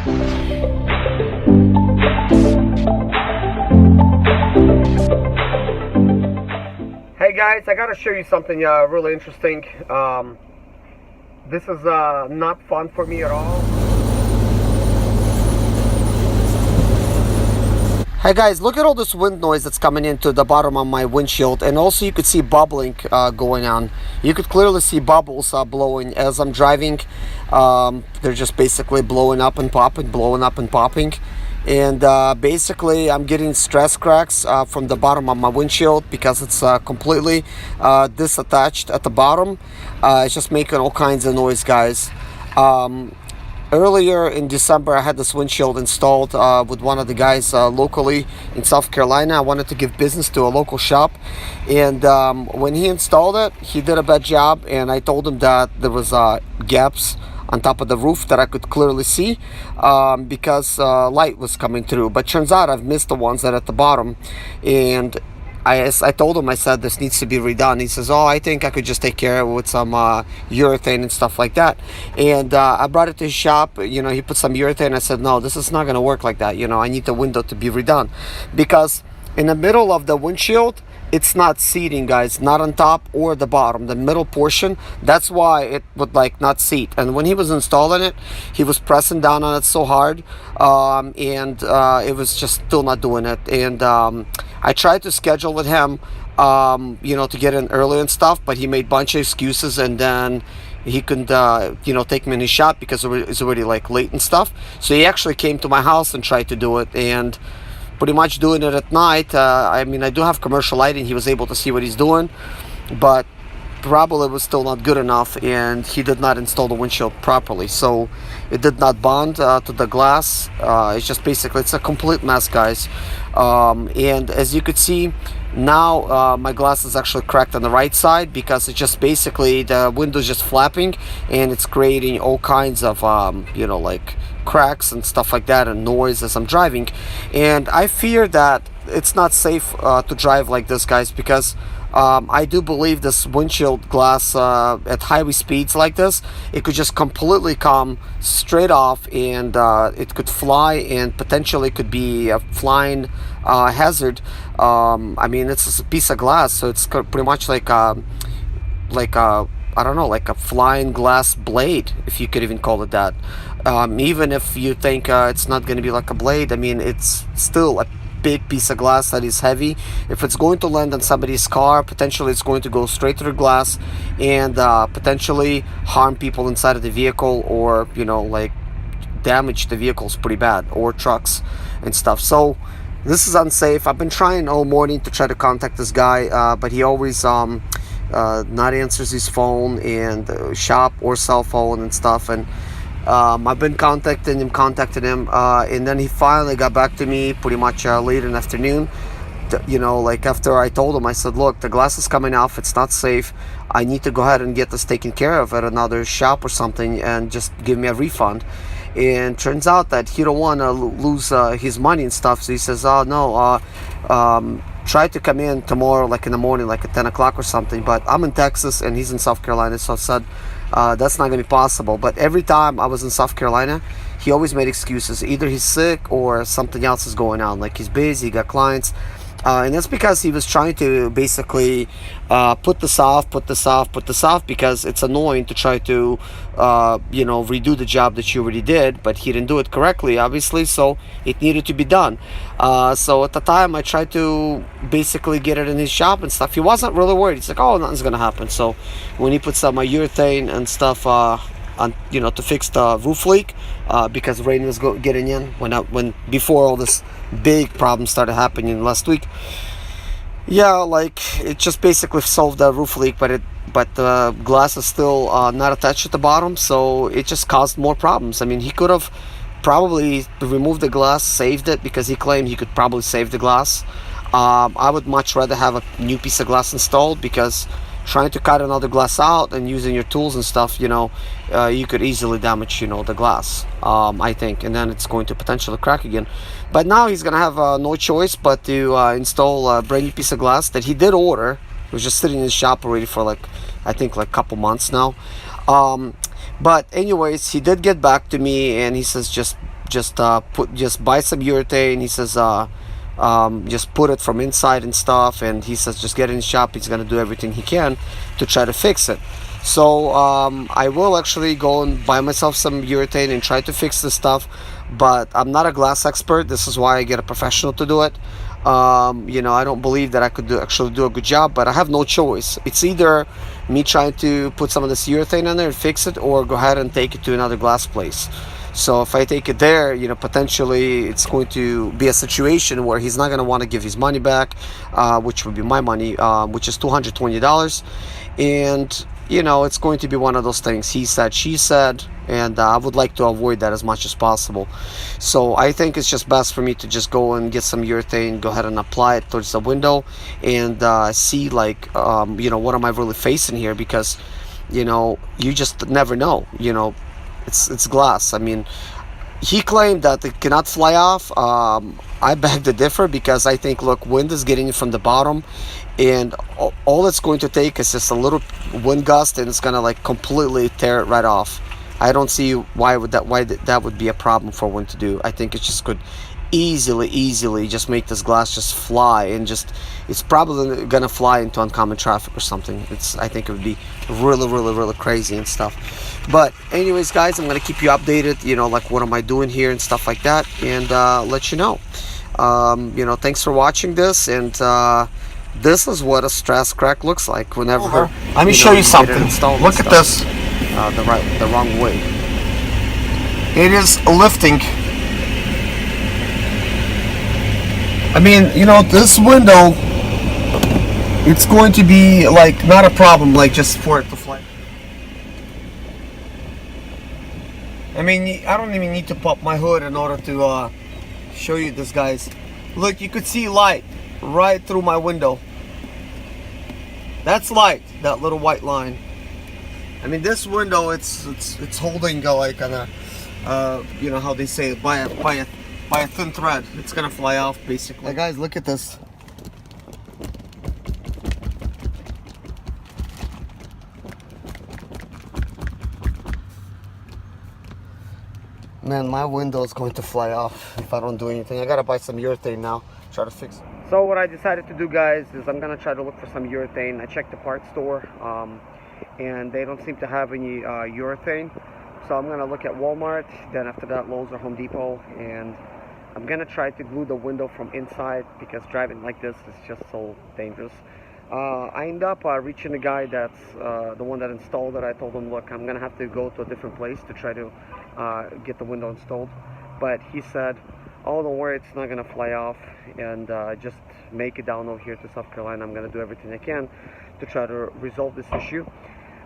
Hey guys, I gotta show you something really interesting. This is not fun for me at all. Hey guys, look at all this wind noise that's coming into the bottom of my windshield, and also you could see bubbling going on. You could clearly see bubbles blowing as I'm driving. They're just basically blowing up and popping, blowing up and popping. And basically I'm getting stress cracks from the bottom of my windshield because it's completely disattached at the bottom. It's just making all kinds of noise, guys. Earlier in December, I had this windshield installed with one of the guys locally in South Carolina. I wanted to give business to a local shop, and when he installed it, he did a bad job, and I told him that there was gaps on top of the roof that I could clearly see because light was coming through. But turns out I've missed the ones that are at the bottom, and I told him, I said, this needs to be redone. He says, oh, I think I could just take care of it with some urethane and stuff like that. And I brought it to his shop. You know, he put some urethane. I said, no, this is not going to work like that. You know, I need the window to be redone. Because in the middle of the windshield, it's not seating, guys, not on top or the bottom, the middle portion. That's why it would like not seat. And when he was installing it, he was pressing down on it so hard, and it was just still not doing it. And I tried to schedule with him, you know, to get in early and stuff, but he made a bunch of excuses, and then he couldn't, you know, take me in his shop because it's already like late and stuff. So he actually came to my house and tried to do it, and pretty much doing it at night. I mean, I do have commercial lighting. He was able to see what he's doing, but probably was still not good enough, and he did not install the windshield properly, so it did not bond to the glass. It's just basically, it's a complete mess, guys. And as you could see now, my glass is actually cracked on the right side because it's just basically the window's just flapping, and it's creating all kinds of you know, like cracks and stuff like that, and noise as I'm driving. And I fear that it's not safe to drive like this, guys, because I do believe this windshield glass at highway speeds like this, it could just completely come straight off, and it could fly, and potentially could be a flying hazard. I mean, it's a piece of glass, so it's pretty much like a I don't know, like a flying glass blade, if you could even call it that. Even if you think it's not going to be like a blade, I mean, it's still a big piece of glass that is heavy. If it's going to land on somebody's car, potentially it's going to go straight through the glass and potentially harm people inside of the vehicle, or, you know, like damage the vehicles pretty bad, or trucks and stuff. So this is unsafe. I've been trying all morning to try to contact this guy, but he always not answers his phone and shop or cell phone and stuff. And I've been contacting him, and then he finally got back to me pretty much late in the afternoon. You know, like after I told him, I said, look, the glass is coming off, it's not safe, I need to go ahead and get this taken care of at another shop or something, and just give me a refund. And turns out that he don't want to lose his money and stuff, so he says, oh no, try to come in tomorrow, like in the morning, like at 10 o'clock or something. But I'm in Texas and he's in South Carolina, so I said that's not gonna be possible. But every time I was in South Carolina, he always made excuses. Either he's sick or something else is going on, like he's busy, he got clients. And that's because he was trying to basically put this off, because it's annoying to try to, you know, redo the job that you already did, but he didn't do it correctly, obviously, so it needed to be done. So at the time, I tried to basically get it in his shop and stuff. He wasn't really worried. He's like, oh, nothing's going to happen. So when he put some urethane and stuff on, you know, to fix the roof leak, because rain was getting in when before all this big problem started happening last week. Yeah, like it just basically solved the roof leak, but the glass is still not attached at the bottom, so it just caused more problems. I mean, he could have probably removed the glass, saved it, because he claimed he could probably save the glass. I would much rather have a new piece of glass installed, because trying to cut another glass out and using your tools and stuff, you know, you could easily damage, you know, the glass, I think, and then it's going to potentially crack again. But now he's gonna have no choice but to install a brand new piece of glass that he did order. It was just sitting in his shop already for like, I think, like a couple months now. But anyways, he did get back to me, and he says, just just buy some urethane. He says just put it from inside and stuff, and he says just get in his shop. He's gonna do everything he can to try to fix it. So I will actually go and buy myself some urethane and try to fix this stuff, but I'm not a glass expert. This is why I get a professional to do it. You know, I don't believe that I could actually do a good job, but I have no choice. It's either me trying to put some of this urethane in there and fix it, or go ahead and take it to another glass place. So if I take it there, you know, potentially it's going to be a situation where he's not going to want to give his money back, which would be my money, which is $220. And, you know, it's going to be one of those things, he said, she said, and I would like to avoid that as much as possible. So I think it's just best for me to just go and get some urethane, go ahead and apply it towards the window, and see, like, you know, what am I really facing here, because, you know, you just never know, you know. It's glass. I mean, he claimed that it cannot fly off. I beg to differ, because I think, look, wind is getting it from the bottom, and all it's going to take is just a little wind gust, and it's gonna like completely tear it right off. I don't see why that would be a problem for wind to do. I think it just could easily just make this glass just fly, and just, it's probably gonna fly into oncoming traffic or something. I think it would be really crazy and stuff. But anyways, guys, I'm gonna keep you updated, you know, like what am I doing here and stuff like that, and let you know. You know, thanks for watching this, and this is what a stress crack looks like whenever. Let me show you something. Look at this. The wrong way. It is lifting. I mean, you know, this window, it's going to be like not a problem, like just for it to fly. I mean, I don't even need to pop my hood in order to show you this, guys. Look, you could see light right through my window. That's light, that little white line. I mean, this window, it's holding like on a, you know how they say, by a thin thread. It's gonna fly off, basically. Hey guys, look at this. Man, my window is going to fly off if I don't do anything. I gotta buy some urethane now, try to fix it. So what I decided to do, guys, is I'm gonna try to look for some urethane. I checked the parts store, and they don't seem to have any urethane. So I'm gonna look at Walmart, then after that Lowe's or Home Depot, and I'm gonna try to glue the window from inside, because driving like this is just so dangerous. I end up reaching the guy that's the one that installed it. I told him, look, I'm gonna have to go to a different place to try to get the window installed, but he said, oh, don't worry, it's not gonna fly off, and just make it down over here to South Carolina. I'm gonna do everything I can to try to resolve this issue.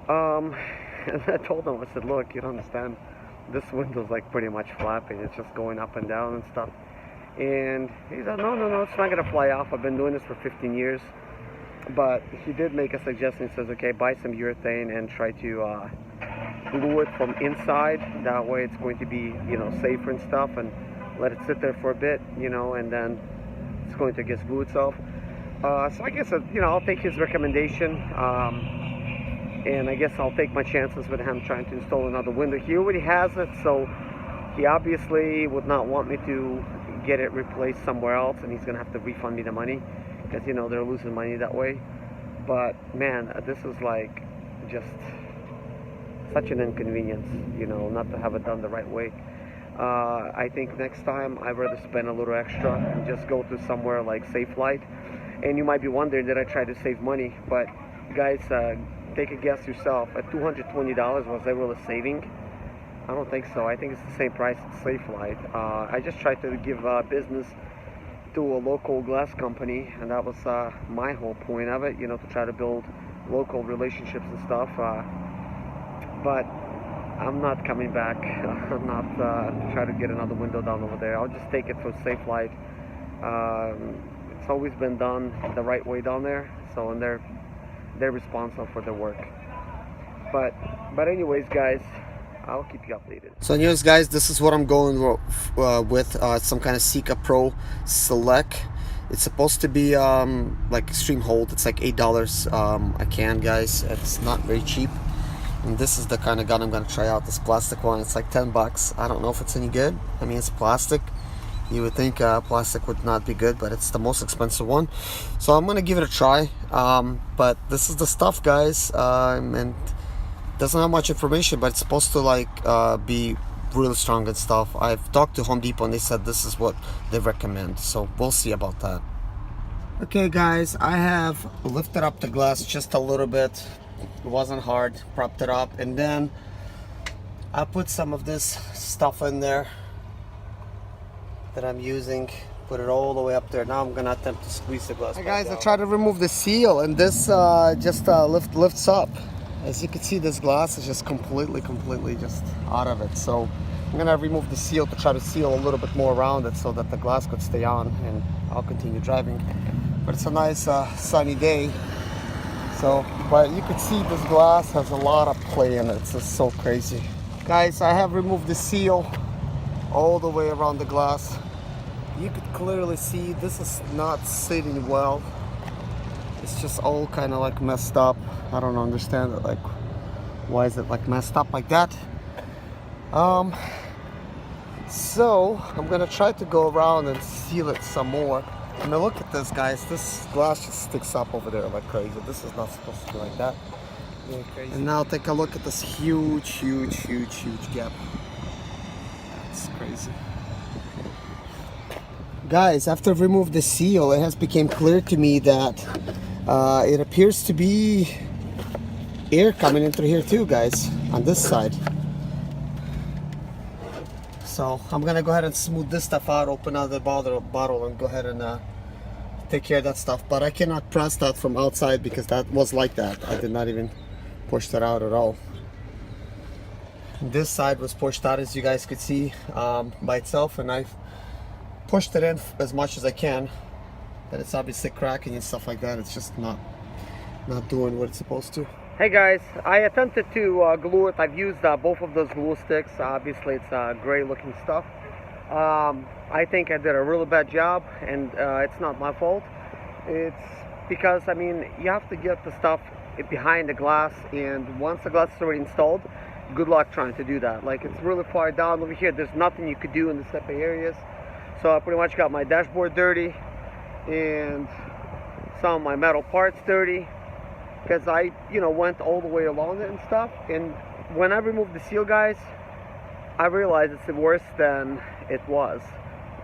And I told him, I said, look, you don't understand, this window's like pretty much flapping, it's just going up and down and stuff. And he said, no, it's not gonna fly off. I've been doing this for 15 years. But he did make a suggestion. He says, okay, buy some urethane and try to glue it from inside. That way it's going to be, you know, safer and stuff, and let it sit there for a bit, you know, and then it's going to just glue itself. So I guess, you know, I'll take his recommendation, and I guess I'll take my chances with him trying to install another window. He already has it, so he obviously would not want me to get it replaced somewhere else, and he's gonna have to refund me the money, because, you know, they're losing money that way. But man, this is like just such an inconvenience, you know, not to have it done the right way. I think next time I'd rather spend a little extra and just go to somewhere like Safe Light. And you might be wondering, did I try to save money? But guys, take a guess yourself. At $220, was I really saving? I don't think so. I think it's the same price as Safe Light. I just tried to give business to a local glass company, and that was my whole point of it, you know, to try to build local relationships and stuff. But I'm not coming back. I'm not try to get another window down over there. I'll just take it for Safe Light. It's always been done the right way down there, so, and they're responsible for their work. But anyways, guys, I'll keep you updated. So anyways, guys, this is what I'm going with. Some kind of Sika Pro Select. It's supposed to be like extreme hold. It's like $8 a can, guys. It's not very cheap. And this is the kind of gun I'm gonna try out, this plastic one. It's like 10 bucks. I don't know if it's any good. I mean, it's plastic. You would think plastic would not be good, but it's the most expensive one. So I'm gonna give it a try. But this is the stuff, guys. And doesn't have much information, but it's supposed to like be really strong and stuff. I've talked to Home Depot and they said this is what they recommend. So we'll see about that. Okay, guys, I have lifted up the glass just a little bit. It wasn't hard, propped it up, and then I put some of this stuff in there that I'm using, put it all the way up there. Now I'm gonna attempt to squeeze the glass. Hey guys, I tried to remove the seal and this just lifts up. As you can see, this glass is just completely just out of it. So I'm gonna remove the seal to try to seal a little bit more around it so that the glass could stay on, and I'll continue driving. But it's a nice sunny day. So, but you can see this glass has a lot of play in it. It's just so crazy. Guys, I have removed the seal all the way around the glass. You could clearly see this is not sitting well. It's just all kind of like messed up. I don't understand it. Like, why is it like messed up like that? So I'm gonna try to go around and seal it some more. I mean, look at this, guys. This glass just sticks up over there like crazy. This is not supposed to be like that. Really crazy. And now take a look at this huge gap. That's crazy. Guys, after I've removed the seal, it has become clear to me that it appears to be air coming in through here too, guys, on this side. So I'm gonna go ahead and smooth this stuff out, open out the bottle and go ahead and take care of that stuff. But I cannot press that from outside because that was like that. I did not even push that out at all. This side was pushed out, as you guys could see, by itself, and I've pushed it in as much as I can. But it's obviously cracking and stuff like that. It's just not doing what it's supposed to. Hey guys, I attempted to glue it. I've used both of those glue sticks. Obviously it's gray looking stuff. I think I did a really bad job, and it's not my fault. It's because, I mean, you have to get the stuff behind the glass, and once the glass is already installed, good luck trying to do that. Like, it's really far down over here. There's nothing you could do in the separate areas. So I pretty much got my dashboard dirty and some of my metal parts dirty, because I, went all the way along it and stuff. And when I removed the seal, guys, I realized it's worse than it was.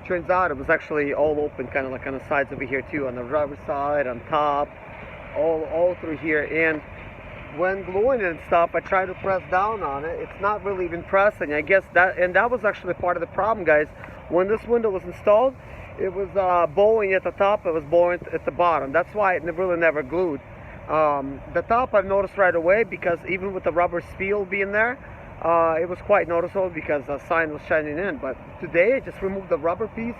Turns out it was actually all open, kind of like on the sides over here too, on the driver's side, on top, all through here. And when gluing it and stuff, I tried to press down on it. It's not really even pressing. I guess that was actually part of the problem, guys. When this window was installed, it was bowing at the top, it was bowing at the bottom. That's why it really never glued. The top I've noticed right away, because even with the rubber seal being there, it was quite noticeable because the sign was shining in. But today I just removed the rubber piece,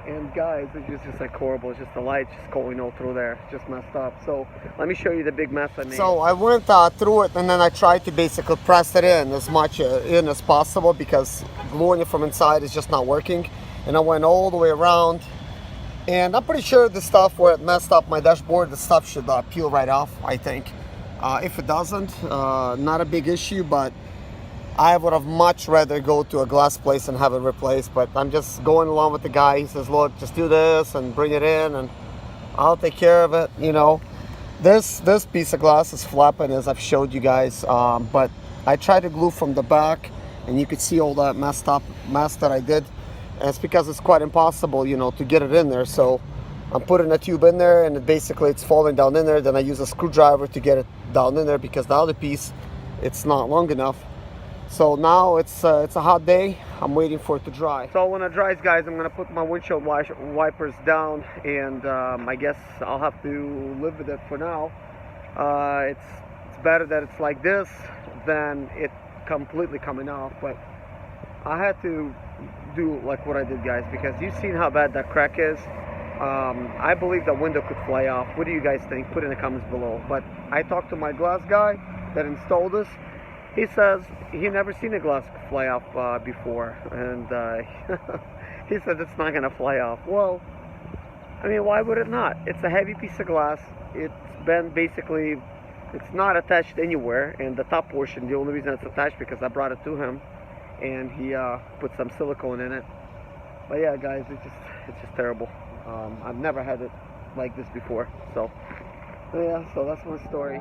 and guys, it's just like horrible. It's just the light just going all through there. It's just messed up. So let me show you the big mess I made. So I went through it, and then I tried to basically press it in as much in as possible, because gluing it from inside is just not working. And I went all the way around, and I'm pretty sure the stuff where it messed up my dashboard, the stuff should peel right off, I think. If it doesn't, not a big issue, but I would have much rather go to a glass place and have it replaced. But I'm just going along with the guy. He says, look, just do this and bring it in and I'll take care of it. This piece of glass is flapping, as I've showed you guys, but I tried to glue from the back, and you could see all that mess that I did. And it's because it's quite impossible, to get it in there. So I'm putting a tube in there, and it's falling down in there. Then I use a screwdriver to get it down in there, because the other piece, it's not long enough. So now it's a hot day. I'm waiting for it to dry. So when it dries, guys, I'm gonna put my windshield wipers down, and I guess I'll have to live with it for now. It's better that it's like this than it completely coming off. But I had to do like what I did, guys, because you've seen how bad that crack is. I believe that window could fly off. What do you guys think? Put in the comments below. But I talked to my glass guy that installed this. He says he never seen a glass fly off before, and he said it's not gonna fly off. Well, I mean, why would it not? It's a heavy piece of glass. It's been basically it's not attached anywhere, and the top portion, the only reason it's attached because I brought it to him and he put some silicone in it. But yeah, guys, it's just terrible. I've never had it like this before. So yeah, so that's my story.